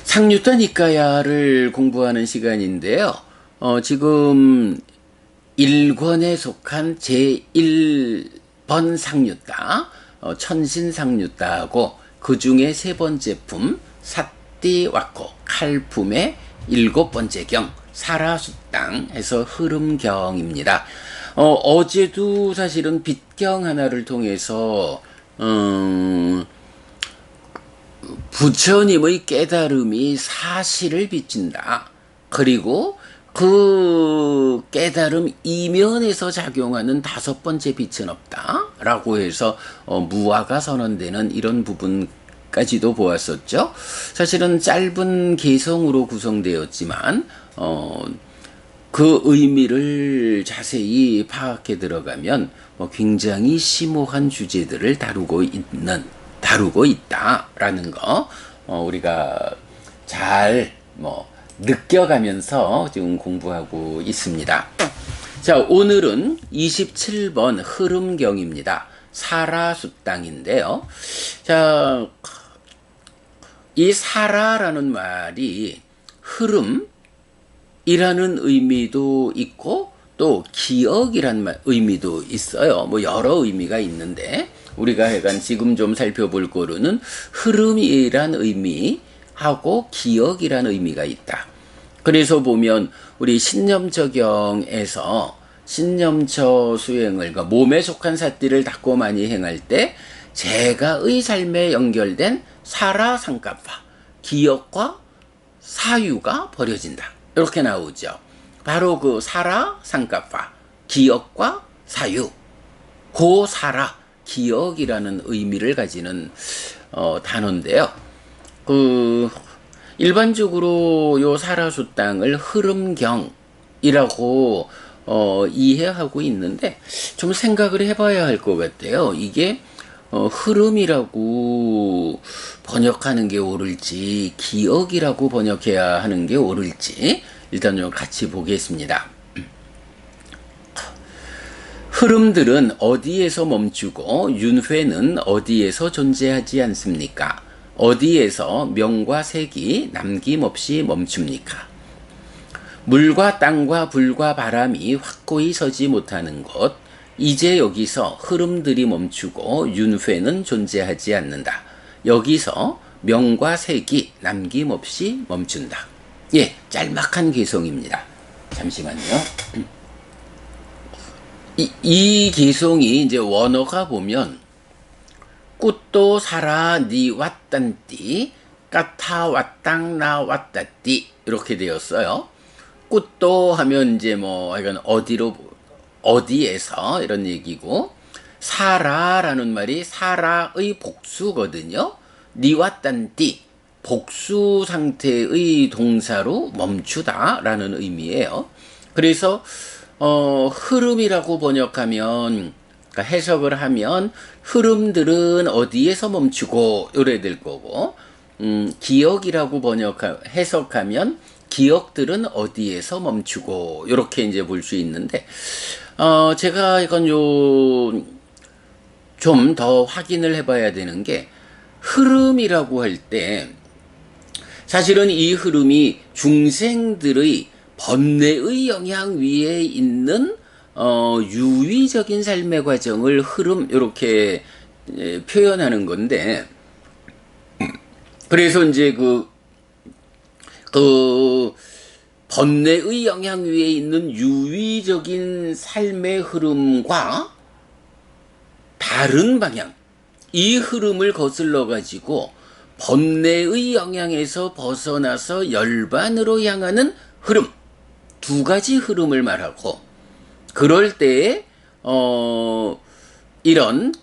상류타 니까야를 공부하는 시간인데요. 지금 1권에 속한 제1번 상류타, 천신상류타하고 그 중에 세 번째 품, 사띠와코, 칼품의 7번째 경, 사라숫당 해서 흐름경입니다. 어제도 사실은 빛경 하나를 통해서, 부처님의 깨달음이 사실을 비친다. 그리고 그 깨달음 이면에서 작용하는 5번째 빛은 없다. 라고 해서 무화가 선언되는 이런 부분까지도 보았었죠. 사실은 짧은 개성으로 구성되었지만 그 의미를 자세히 파악해 들어가면 굉장히 심오한 주제들을 다루고 있다라는 거 우리가 잘 느껴가면서 지금 공부하고 있습니다. 자, 오늘은 27번 흐름경입니다. 사라숫당인데요. 자, 이 사라라는 말이 흐름이라는 의미도 있고 또 기억이란 의미도 있어요. 여러 의미가 있는데 우리가 약간 지금 좀 살펴볼 거로는 흐름이란 의미하고 기억이란 의미가 있다. 그래서 보면 우리 신념처경에서 신념처 수행을, 그러니까 몸에 속한 사띠를 닦고 많이 행할 때 제가의 삶에 연결된 사라상가파, 기억과 사유가 버려진다. 이렇게 나오죠. 바로 그 사라상가파, 기억과 사유, 고사라, 기억이라는 의미를 가지는 단어인데요. 일반적으로 요 사라숫당을 흐름경이라고 이해하고 있는데 좀 생각을 해봐야 할 것 같아요. 이게 흐름이라고 번역하는 게 옳을지 기억이라고 번역해야 하는 게 옳을지 일단 좀 같이 보겠습니다. 흐름들은 어디에서 멈추고 윤회는 어디에서 존재하지 않습니까? 어디에서 명과 색이 남김없이 멈춥니까? 물과 땅과 불과 바람이 확고히 서지 못하는 곳, 이제 여기서 흐름들이 멈추고 윤회는 존재하지 않는다. 여기서 명과 색이 남김없이 멈춘다. 예, 짤막한 개성입니다. 잠시만요. 이 개성이 이제 원어가 보면 꽃도 살아 니 왔단띠 까타 왔땅 나 왔다띠 이렇게 되었어요. 꽃도 하면 이제 이건 어디에서 이런 얘기고, 사라라는 말이 사라의 복수거든요. 니 왔단띠 복수 상태의 동사로 멈추다라는 의미예요. 그래서 흐름이라고 번역하면, 그러니까 해석을 하면 흐름들은 어디에서 멈추고 요래 될 거고, 기억이라고 해석하면 기억들은 어디에서 멈추고 요렇게 이제 볼 수 있는데, 제가 이건 좀 더 확인을 해봐야 되는 게, 흐름이라고 할 때 사실은 이 흐름이 중생들의 번뇌의 영향 위에 있는 유의적인 삶의 과정을 흐름 이렇게 표현하는 건데, 그래서 이제 그 번뇌의 영향 위에 있는 유의적인 삶의 흐름과 다른 방향, 이 흐름을 거슬러 가지고 번뇌의 영향에서 벗어나서 열반으로 향하는 흐름, 두 가지 흐름을 말하고, 그럴 때에 이런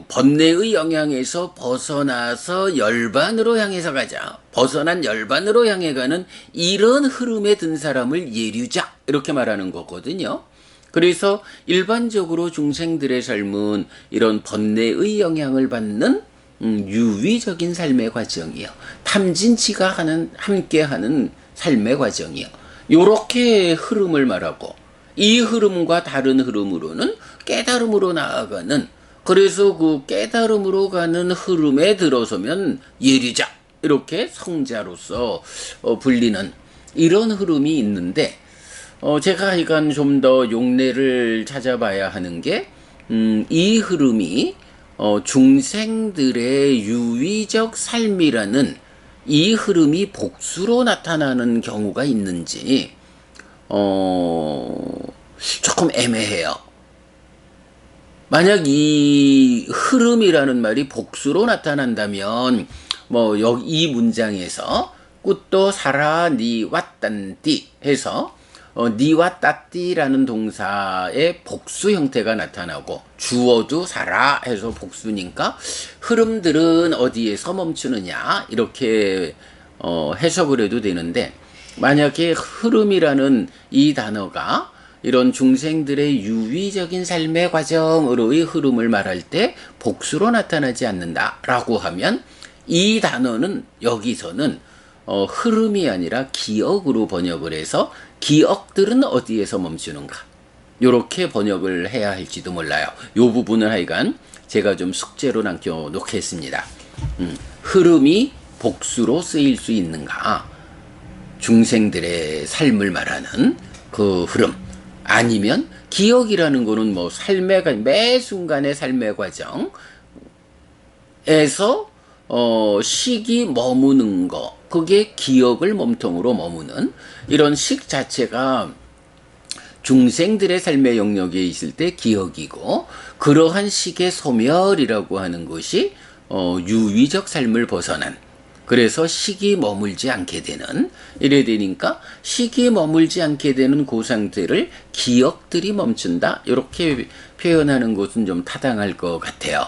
번뇌의 영향에서 벗어나서 열반으로 향해서 가자, 벗어난 열반으로 향해 가는 이런 흐름에 든 사람을 예류자 이렇게 말하는 거거든요. 그래서 일반적으로 중생들의 삶은 이런 번뇌의 영향을 받는 유의적인 삶의 과정이요, 탐진치가 함께하는 삶의 과정이요, 요렇게 흐름을 말하고, 이 흐름과 다른 흐름으로는 깨달음으로 나아가는, 그래서 그 깨달음으로 가는 흐름에 들어서면 예리자 이렇게 성자로서 불리는 이런 흐름이 있는데 제가 하여간 좀 더 용례를 찾아봐야 하는 게 이 흐름이 중생들의 유의적 삶이라는 이 흐름이 복수로 나타나는 경우가 있는지 조금 애매해요. 만약 이 흐름이라는 말이 복수로 나타난다면 뭐 여기 이 문장에서 꾸또 사라 니 왓단띠 해서 니 왓따띠라는 동사의 복수 형태가 나타나고 주어도 사라 해서 복수니까 흐름들은 어디에서 멈추느냐 이렇게 해석을 해도 되는데, 만약에 흐름이라는 이 단어가 이런 중생들의 유의적인 삶의 과정으로의 흐름을 말할 때 복수로 나타나지 않는다라고 하면 이 단어는 여기서는 흐름이 아니라 기억으로 번역을 해서 기억들은 어디에서 멈추는가 요렇게 번역을 해야 할지도 몰라요. 요 부분을 하여간 제가 좀 숙제로 남겨놓겠습니다. 흐름이 복수로 쓰일 수 있는가, 중생들의 삶을 말하는 그 흐름, 아니면 기억이라는 거는 뭐 삶의 매 순간의 삶의 과정에서 식이 머무는 거, 그게 기억을 몸통으로 머무는 이런 식 자체가 중생들의 삶의 영역에 있을 때 기억이고, 그러한 식의 소멸이라고 하는 것이 유의적 삶을 벗어난, 그래서 식이 머물지 않게 되는, 이래 되니까 식이 머물지 않게 되는 그 상태를 기억들이 멈춘다 이렇게 표현하는 것은 좀 타당할 것 같아요.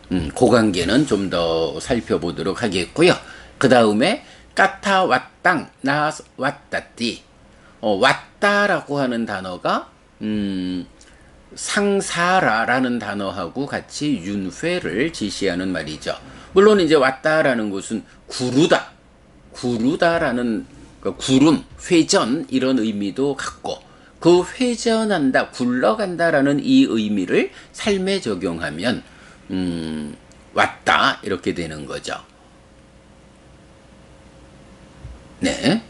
그 관계는 좀 더 살펴보도록 하겠고요. 그 다음에 까타 왓땅 나 왓따띠, 왔다라고 하는 단어가 상사라라는 단어하고 같이 윤회를 지시하는 말이죠. 물론 이제 왔다라는 것은 구르다라는 구름, 회전 이런 의미도 갖고, 그 회전한다, 굴러간다라는 이 의미를 삶에 적용하면 왔다 이렇게 되는 거죠. 네.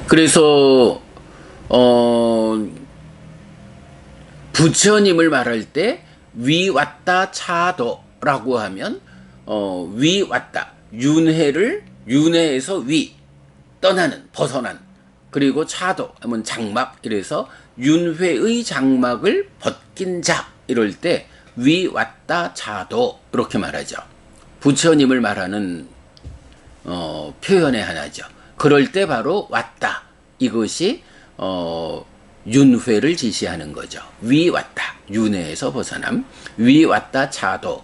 그래서 부처님을 말할 때 위 왔다 차도라고 하면 위 왔다, 윤회에서 위 떠나는, 벗어난, 그리고 차도 하면 장막, 이래서 윤회의 장막을 벗긴 자 이럴 때 위 왔다 차도 이렇게 말하죠. 부처님을 말하는 표현의 하나죠. 그럴 때 바로 왔다, 이것이 윤회를 지시하는 거죠. 위 왔다, 윤회에서 벗어남, 위 왔다 차도,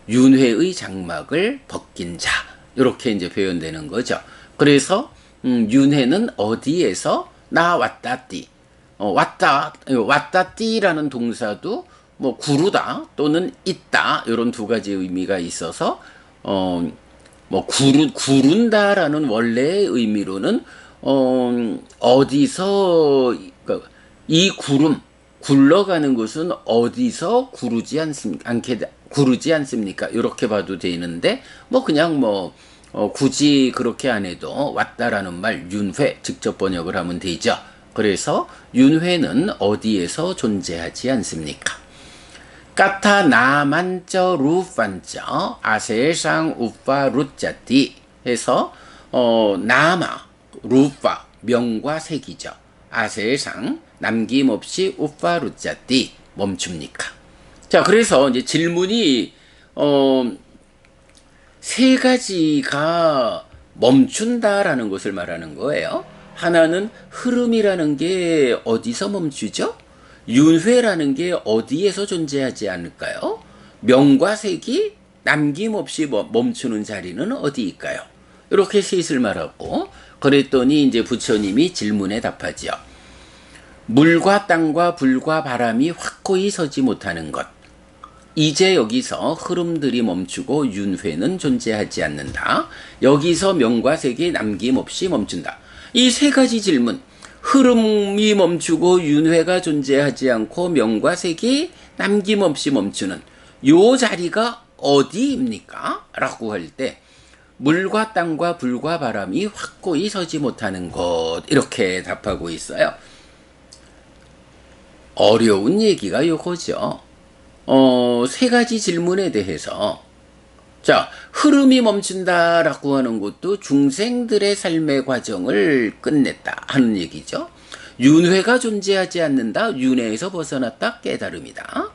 윤회의 장막을 벗긴 자 이렇게 이제 표현되는 거죠. 그래서 윤회는 어디에서 나 왔다띠, 왔다띠라는 동사도 뭐 구르다 또는 있다 이런 두 가지 의미가 있어서 뭐 구른다라는 원래의 의미로는 어디서 이 구름 굴러가는 것은 어디서 구르지 않습니까? 이렇게 봐도 되는데 뭐 그냥 뭐 굳이 그렇게 안 해도 왔다라는 말 윤회 직접 번역을 하면 되죠. 그래서 윤회는 어디에서 존재하지 않습니까? 까타 나만저 루판저 아세상 우파 루짜띠 해서 나마 루파 명과 색이죠. 아세상 남김없이 우파 루짜띠 멈춥니까? 자, 그래서 이제 질문이 세 가지가 멈춘다라는 것을 말하는 거예요. 하나는 흐름이라는 게 어디서 멈추죠? 윤회라는 게 어디에서 존재하지 않을까요? 명과 색이 남김없이 멈추는 자리는 어디일까요? 이렇게 셋을 말하고, 그랬더니 이제 부처님이 질문에 답하지요. 물과 땅과 불과 바람이 확고히 서지 못하는 것. 이제 여기서 흐름들이 멈추고 윤회는 존재하지 않는다. 여기서 명과 색이 남김없이 멈춘다. 이 세 가지 질문, 흐름이 멈추고 윤회가 존재하지 않고 명과 색이 남김없이 멈추는 요 자리가 어디입니까? 라고 할 때 물과 땅과 불과 바람이 확고히 서지 못하는 곳, 이렇게 답하고 있어요. 어려운 얘기가 요거죠. 세 가지 질문에 대해서, 자, 흐름이 멈춘다라고 하는 것도 중생들의 삶의 과정을 끝냈다 하는 얘기죠. 윤회가 존재하지 않는다. 윤회에서 벗어났다. 깨달음이다.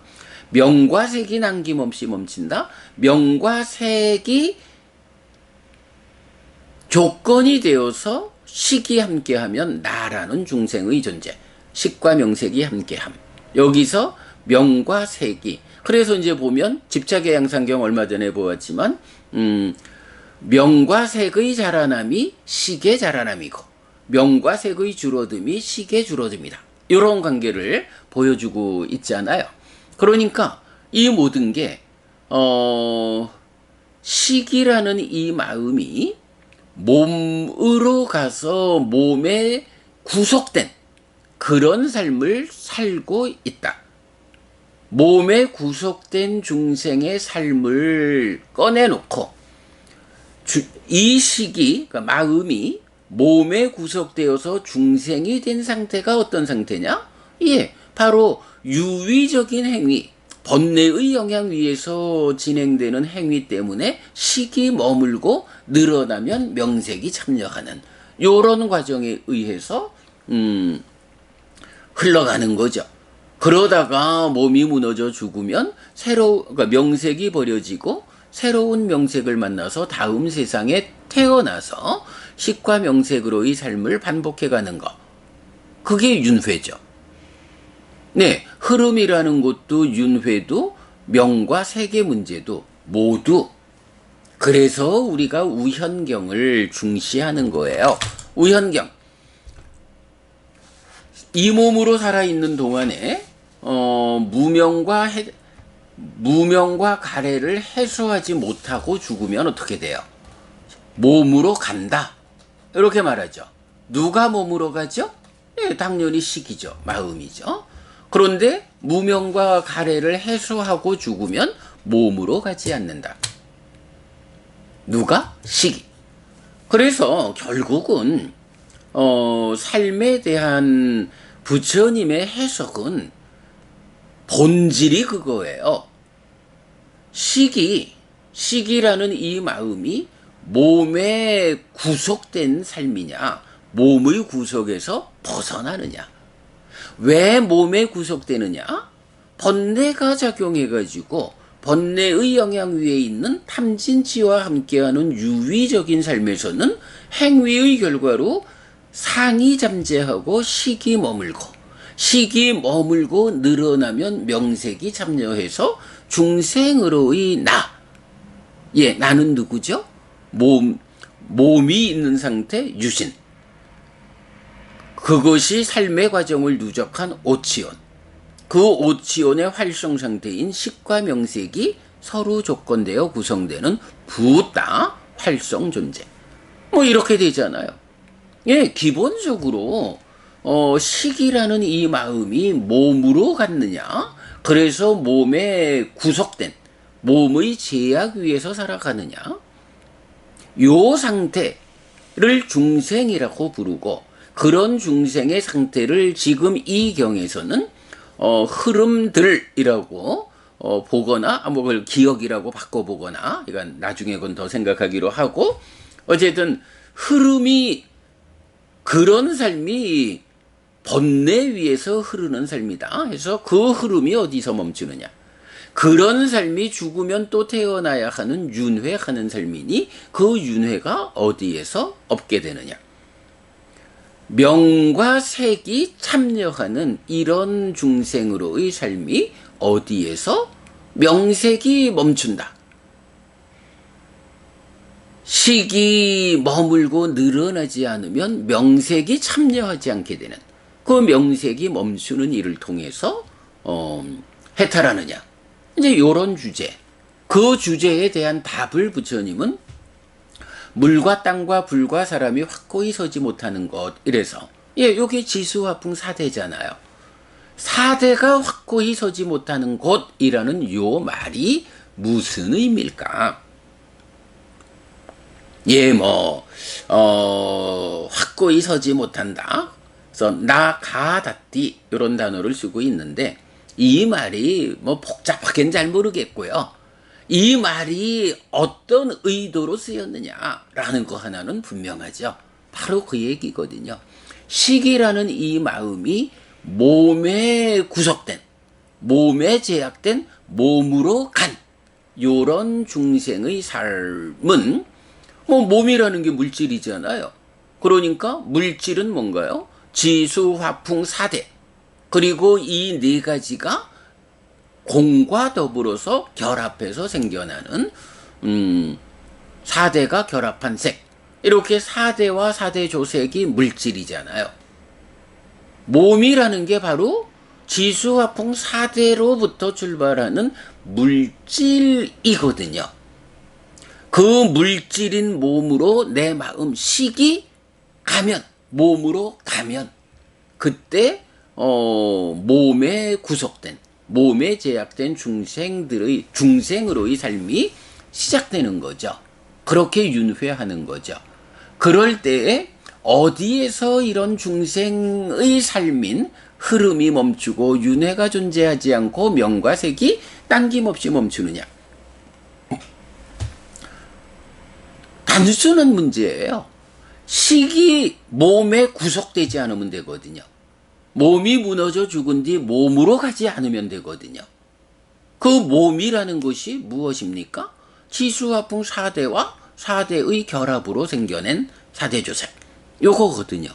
명과 색이 남김없이 멈춘다. 명과 색이 조건이 되어서 식이 함께하면 나라는 중생의 존재. 식과 명색이 함께함. 여기서 명과 색이. 그래서 이제 보면 집착의 양상경 얼마 전에 보았지만 명과 색의 자라남이 식의 자라남이고 명과 색의 줄어듦이 식의 줄어듦이다. 이런 관계를 보여주고 있잖아요. 그러니까 이 모든 게 식이라는 이 마음이 몸으로 가서 몸에 구속된 그런 삶을 살고 있다. 몸에 구속된 중생의 삶을 꺼내놓고 이 식이, 그러니까 마음이 몸에 구속되어서 중생이 된 상태가 어떤 상태냐? 예, 바로 유의적인 행위, 번뇌의 영향 위에서 진행되는 행위 때문에 식이 머물고 늘어나면 명색이 참여하는 요런 과정에 의해서 흘러가는 거죠. 그러다가 몸이 무너져 죽으면 그러니까 명색이 버려지고 새로운 명색을 만나서 다음 세상에 태어나서 식과 명색으로의 삶을 반복해가는 것. 그게 윤회죠. 네, 흐름이라는 것도 윤회도 명과 색의 문제도 모두 그래서 우리가 우현경을 중시하는 거예요. 우현경. 이 몸으로 살아있는 동안에 무명과 가래를 해소하지 못하고 죽으면 어떻게 돼요? 몸으로 간다. 이렇게 말하죠. 누가 몸으로 가죠? 네, 당연히 식이죠. 마음이죠. 그런데 무명과 가래를 해소하고 죽으면 몸으로 가지 않는다. 누가? 식이. 그래서 결국은 삶에 대한 부처님의 해석은 본질이 그거예요. 식이라는 이 마음이 몸에 구속된 삶이냐, 몸의 구속에서 벗어나느냐. 왜 몸에 구속되느냐? 번뇌가 작용해가지고 번뇌의 영향 위에 있는 탐진치와 함께하는 유의적인 삶에서는 행위의 결과로 상이 잠재하고 식이 머물고 늘어나면 명색이 참여해서 중생으로의 나. 예, 나는 누구죠? 몸이 있는 상태 유신. 그것이 삶의 과정을 누적한 오치온. 그 오치온의 활성 상태인 식과 명색이 서로 조건되어 구성되는 부따 활성 존재. 뭐 이렇게 되잖아요. 예, 기본적으로 식이라는 이 마음이 몸으로 갔느냐? 그래서 몸에 구속된 몸의 제약 위에서 살아가느냐? 요 상태를 중생이라고 부르고 그런 중생의 상태를 지금 이 경에서는 흐름들이라고 보거나 뭐 그걸 기억이라고 바꿔보거나 이건 나중에 그건 더 생각하기로 하고 어쨌든 흐름이 그런 삶이 번뇌 위에서 흐르는 삶이다. 해서 그 흐름이 어디서 멈추느냐. 그런 삶이 죽으면 또 태어나야 하는 윤회하는 삶이니 그 윤회가 어디에서 없게 되느냐. 명과 색이 참여하는 이런 중생으로의 삶이 어디에서 명색이 멈춘다. 식이 머물고 늘어나지 않으면 명색이 참여하지 않게 되는 그 명색이 멈추는 일을 통해서 해탈하느냐. 이제 이런 주제. 그 주제에 대한 답을 부처님은 물과 땅과 불과 사람이 확고히 서지 못하는 것. 이래서 예, 요게 지수화풍 4대잖아요. 사대가 확고히 서지 못하는 곳이라는 요 말이 무슨 의미일까? 예, 확고히 서지 못한다. 그래서 나가다띠 이런 단어를 쓰고 있는데 이 말이 복잡하게는 잘 모르겠고요. 이 말이 어떤 의도로 쓰였느냐라는 거 하나는 분명하죠. 바로 그 얘기거든요. 식이라는 이 마음이 몸에 구속된, 몸에 제약된 몸으로 간 요런 중생의 삶은 몸이라는 게 물질이잖아요. 그러니까 물질은 뭔가요? 지수, 화풍, 사대. 그리고 이 네 가지가 공과 더불어서 결합해서 생겨나는 사대가 결합한 색. 이렇게 사대와 사대 조색이 물질이잖아요. 몸이라는 게 바로 지수, 화풍, 사대로부터 출발하는 물질이거든요. 그 물질인 몸으로 내 마음 식이 가면, 몸으로 가면 그때 몸에 구속된, 몸에 제약된 중생으로의 삶이 시작되는 거죠. 그렇게 윤회하는 거죠. 그럴 때에 어디에서 이런 중생의 삶인 흐름이 멈추고 윤회가 존재하지 않고 명과 색이 당김없이 멈추느냐. 단순한 문제예요. 식이 몸에 구속되지 않으면 되거든요. 몸이 무너져 죽은 뒤 몸으로 가지 않으면 되거든요. 그 몸이라는 것이 무엇입니까? 지수화풍 사대와 사대의 결합으로 생겨낸 사대조색. 요거거든요.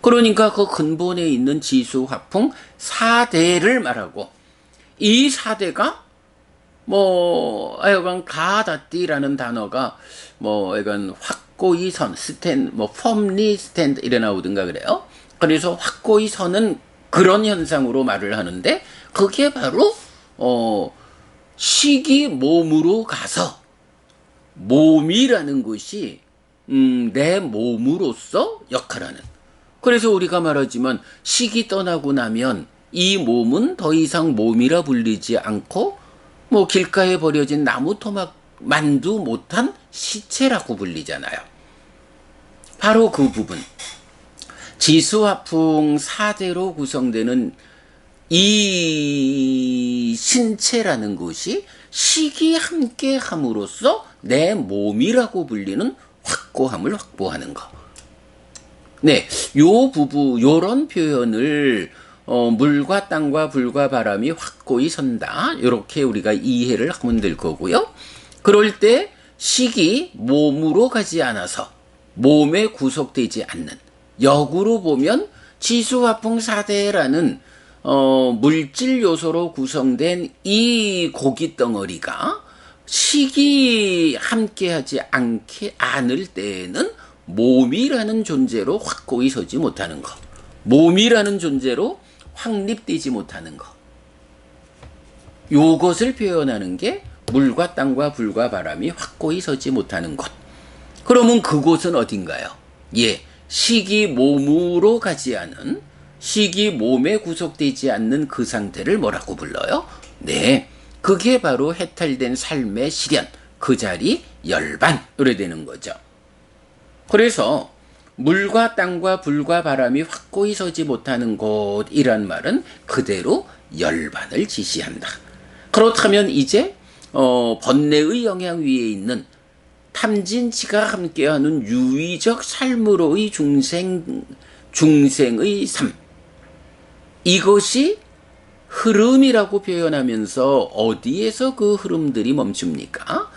그러니까 그 근본에 있는 지수화풍 사대를 말하고 이 사대가 하여간 가다띠라는 단어가 하여간 확고히 선, 펌리 스탠드 이래 나오든가 그래요. 그래서 확고히 서는 그런 현상으로 말을 하는데 그게 바로 식이 몸으로 가서 몸이라는 것이 내 몸으로서 역할하는. 그래서 우리가 말하지만 식이 떠나고 나면 이 몸은 더 이상 몸이라 불리지 않고 길가에 버려진 나무 토막만도 못한 시체라고 불리잖아요. 바로 그 부분. 지수화풍 사대로 구성되는 이 신체라는 것이 식이 함께 함으로써 내 몸이라고 불리는 확고함을 확보하는 것. 네, 요런 표현을 물과 땅과 불과 바람이 확고히 선다. 이렇게 우리가 이해를 하면 될 거고요. 그럴 때 식이 몸으로 가지 않아서 몸에 구속되지 않는, 역으로 보면 지수화풍 사대라는 물질 요소로 구성된 이 고기 덩어리가 식이 함께하지 않을 때에는 몸이라는 존재로 확고히 서지 못하는 것, 몸이라는 존재로 확립되지 못하는 것, 요것을 표현하는 게 물과 땅과 불과 바람이 확고히 서지 못하는 것. 그러면 그곳은 어딘가요? 예, 식이 몸으로 가지 않은, 식이 몸에 구속되지 않는 그 상태를 뭐라고 불러요? 네, 그게 바로 해탈된 삶의 시련, 그 자리 열반, 이래 되는 거죠. 그래서 물과 땅과 불과 바람이 확고히 서지 못하는 곳이란 말은 그대로 열반을 지시한다. 그렇다면 이제 번뇌의 영향 위에 있는 탐진치가 함께하는 유의적 삶으로의 중생의 삶, 이것이 흐름이라고 표현하면서 어디에서 그 흐름들이 멈춥니까?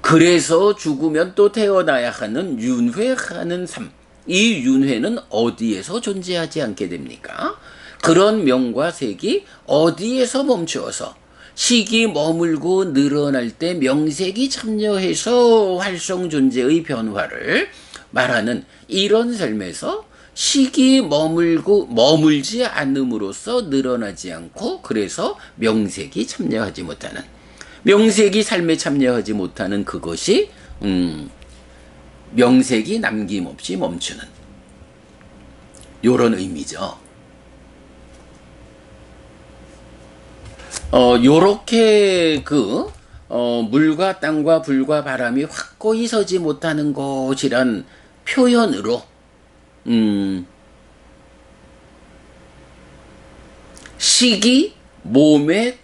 그래서 죽으면 또 태어나야 하는 윤회하는 삶, 이 윤회는 어디에서 존재하지 않게 됩니까? 그런 명과 색이 어디에서 멈추어서 식이 머물고 늘어날 때 명색이 참여해서 활성 존재의 변화를 말하는 이런 삶에서 식이 머물지 않음으로써 늘어나지 않고, 그래서 명색이 참여하지 못하는, 명색이 삶에 참여하지 못하는 그것이 명색이 남김없이 멈추는, 요런 의미죠. 요렇게 물과 땅과 불과 바람이 확고히 서지 못하는 곳이란 표현으로, 식이 몸에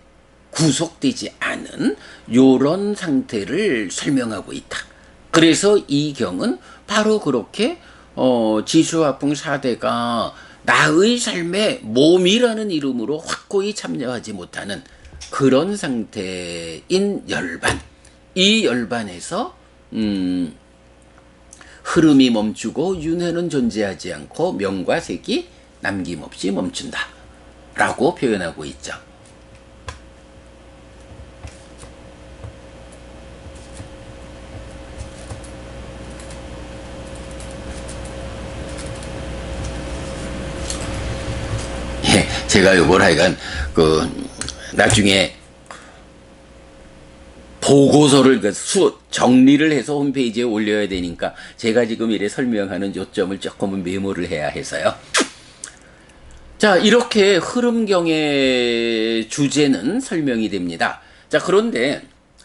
구속되지 않은 요런 상태를 설명하고 있다. 그래서 이 경은 바로 그렇게 지수화풍 4대가 나의 삶에 몸이라는 이름으로 확고히 참여하지 못하는 그런 상태인 열반, 이 열반에서 흐름이 멈추고 윤회는 존재하지 않고 명과 색이 남김없이 멈춘다 라고 표현하고 있죠. 제가 요걸 하여간 나중에 보고서를 정리를 해서 홈페이지에 올려야 되니까 제가 지금 이래 설명하는 요점을 조금은 메모를 해야 해서요. 자, 이렇게 흐름경의 주제는 설명이 됩니다. 자, 그런데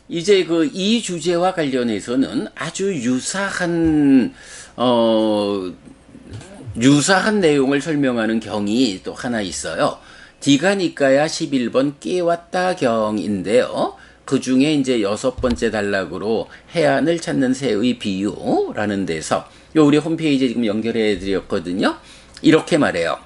이제 이 주제와 관련해서는 아주 유사한 내용을 설명하는 경이 또 하나 있어요. 디가니까야 11번 깨왔다 경인데요. 그 중에 이제 6번째 단락으로 해안을 찾는 새의 비유라는 데서 우리 홈페이지에 지금 연결해 드렸거든요. 이렇게 말해요.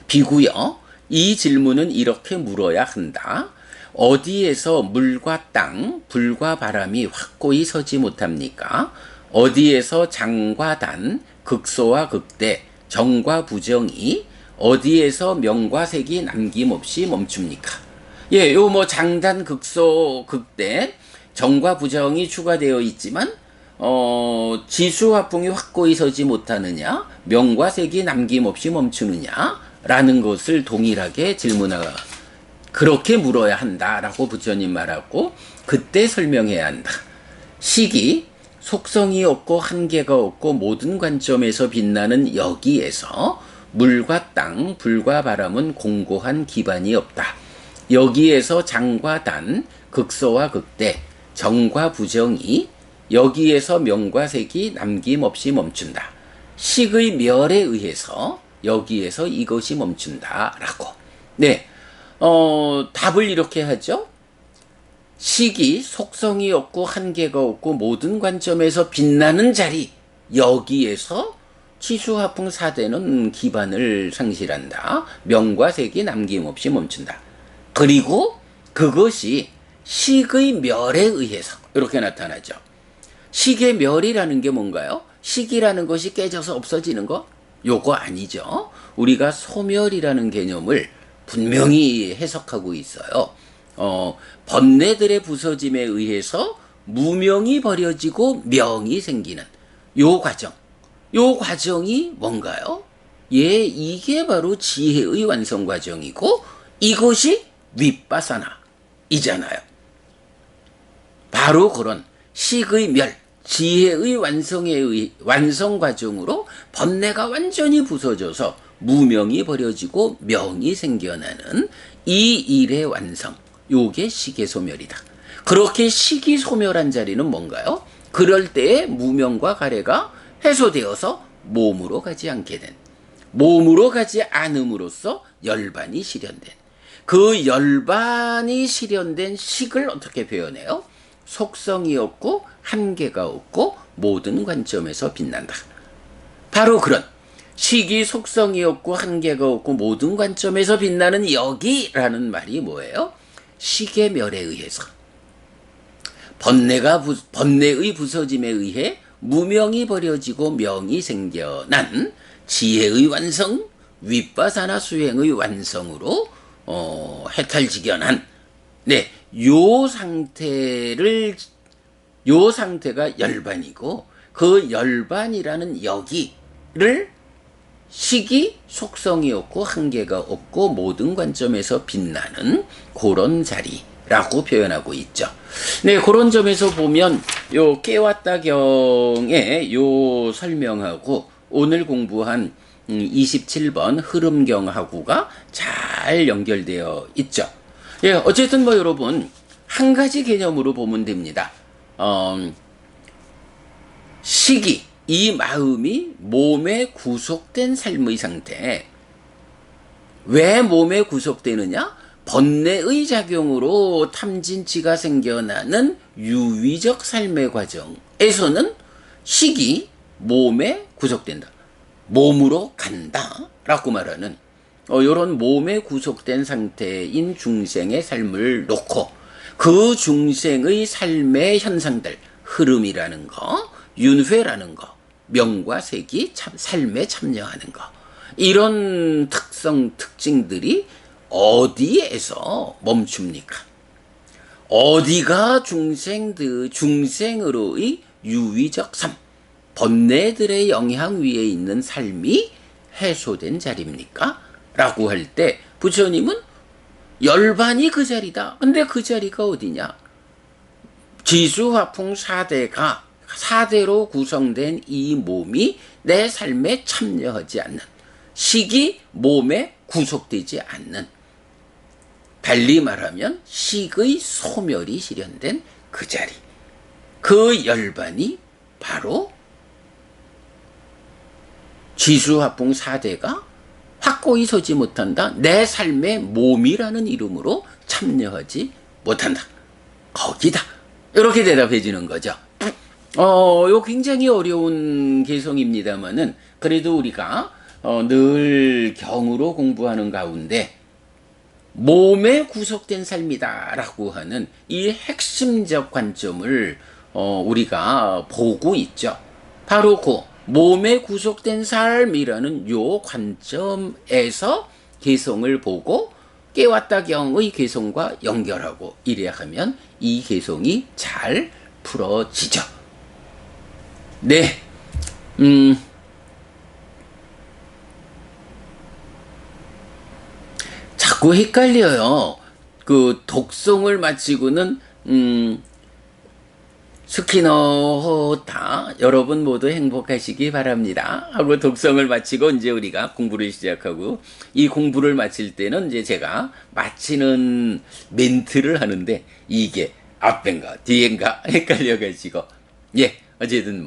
비구여, 이 질문은 이렇게 물어야 한다. 어디에서 물과 땅, 불과 바람이 확고히 서지 못합니까? 어디에서 장과 단, 극소와 극대, 정과 부정이 어디에서 명과 색이 남김없이 멈춥니까? 예, 요 장단, 극소, 극대, 정과 부정이 추가되어 있지만 지수화풍이 확고히 서지 못하느냐, 명과 색이 남김없이 멈추느냐 라는 것을 동일하게 그렇게 물어야 한다라고 부처님 말하고, 그때 설명해야 한다. 식이 속성이 없고 한계가 없고 모든 관점에서 빛나는 여기에서 물과 땅, 불과 바람은 공고한 기반이 없다. 여기에서 장과 단, 극소와 극대, 정과 부정이 여기에서 명과 색이 남김없이 멈춘다. 식의 멸에 의해서 여기에서 이것이 멈춘다라고. 네, 답을 이렇게 하죠. 식이 속성이 없고 한계가 없고 모든 관점에서 빛나는 자리, 여기에서 치수화풍 4대는 기반을 상실한다. 명과 색이 남김없이 멈춘다. 그리고 그것이 식의 멸에 의해서 이렇게 나타나죠. 식의 멸이라는 게 뭔가요? 식이라는 것이 깨져서 없어지는 거? 요거 아니죠. 우리가 소멸이라는 개념을 분명히 해석하고 있어요. 번뇌들의 부서짐에 의해서 무명이 버려지고 명이 생기는 요 과정. 요 과정이 뭔가요? 예, 이게 바로 지혜의 완성 과정이고 이것이 윗바사나이잖아요. 바로 그런 식의 멸, 지혜의 완성 과정으로 번뇌가 완전히 부서져서 무명이 버려지고 명이 생겨나는 이 일의 완성, 요게 식의 소멸이다. 그렇게 식이 소멸한 자리는 뭔가요? 그럴 때에 무명과 가래가 해소되어서 몸으로 가지 않게 된, 몸으로 가지 않음으로써 열반이 실현된, 그 열반이 실현된 식을 어떻게 표현해요? 속성이 없고 한계가 없고 모든 관점에서 빛난다. 바로 그런 식이 속성이 없고 한계가 없고 모든 관점에서 빛나는 여기라는 말이 뭐예요? 식의 멸에 의해서 번뇌의 부서짐에 의해 무명이 버려지고 명이 생겨난 지혜의 완성, 윗바사나 수행의 완성으로 해탈지견한, 네, 요 상태가 열반이고, 그 열반이라는 여기를 식이 속성이 없고 한계가 없고 모든 관점에서 빛나는 그런 자리라고 표현하고 있죠. 네, 그런 점에서 보면 요 깨왔다 경의 요 설명하고 오늘 공부한 27번 흐름경하고가 잘 연결되어 있죠. 예, 어쨌든 뭐 여러분 한 가지 개념으로 보면 됩니다. 시기, 이 마음이 몸에 구속된 삶의 상태. 왜 몸에 구속되느냐? 번뇌의 작용으로 탐진치가 생겨나는 유의적 삶의 과정에서는 식이 몸에 구속된다. 몸으로 간다. 라고 말하는 이런 몸에 구속된 상태인 중생의 삶을 놓고 그 중생의 삶의 현상들, 흐름이라는 거, 윤회라는 거, 명과 색이 삶에 참여하는 거, 이런 특징들이 어디에서 멈춥니까? 어디가 중생으로의 유의적 삶, 번뇌들의 영향 위에 있는 삶이 해소된 자리입니까? 라고 할 때 부처님은 열반이 그 자리다. 근데 그 자리가 어디냐? 지수화풍 4대로 구성된 이 몸이 내 삶에 참여하지 않는, 식이 몸에 구속되지 않는, 달리 말하면 식의 소멸이 실현된 그 자리, 그 열반이 바로 지수화풍 4대가 확고히 서지 못한다, 내 삶의 몸이라는 이름으로 참여하지 못한다, 거기다. 이렇게 대답해 주는 거죠. 요 굉장히 어려운 개성입니다만은 그래도 우리가 늘 경으로 공부하는 가운데 몸에 구속된 삶이다라고 하는 이 핵심적 관점을 우리가 보고 있죠. 바로 그 몸에 구속된 삶이라는 요 관점에서 개성을 보고 깨웠다 경의 개성과 연결하고 이래야 하면 이 개성이 잘 풀어지죠. 네. 자꾸 헷갈려요. 그 독성을 마치고는 스키너호타 여러분 모두 행복하시기 바랍니다 하고 독성을 마치고 이제 우리가 공부를 시작하고, 이 공부를 마칠 때는 이제 제가 마치는 멘트를 하는데 이게 앞인가 뒤인가 헷갈려가지고, 예, 어쨌든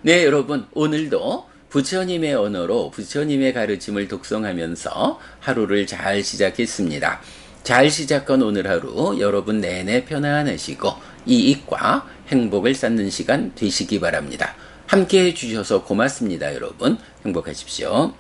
네, 여러분 오늘도 부처님의 언어로 부처님의 가르침을 독송하면서 하루를 잘 시작했습니다. 잘 시작한 오늘 하루 여러분 내내 편안하시고 이익과 행복을 쌓는 시간 되시기 바랍니다. 함께 해주셔서 고맙습니다. 여러분 행복하십시오.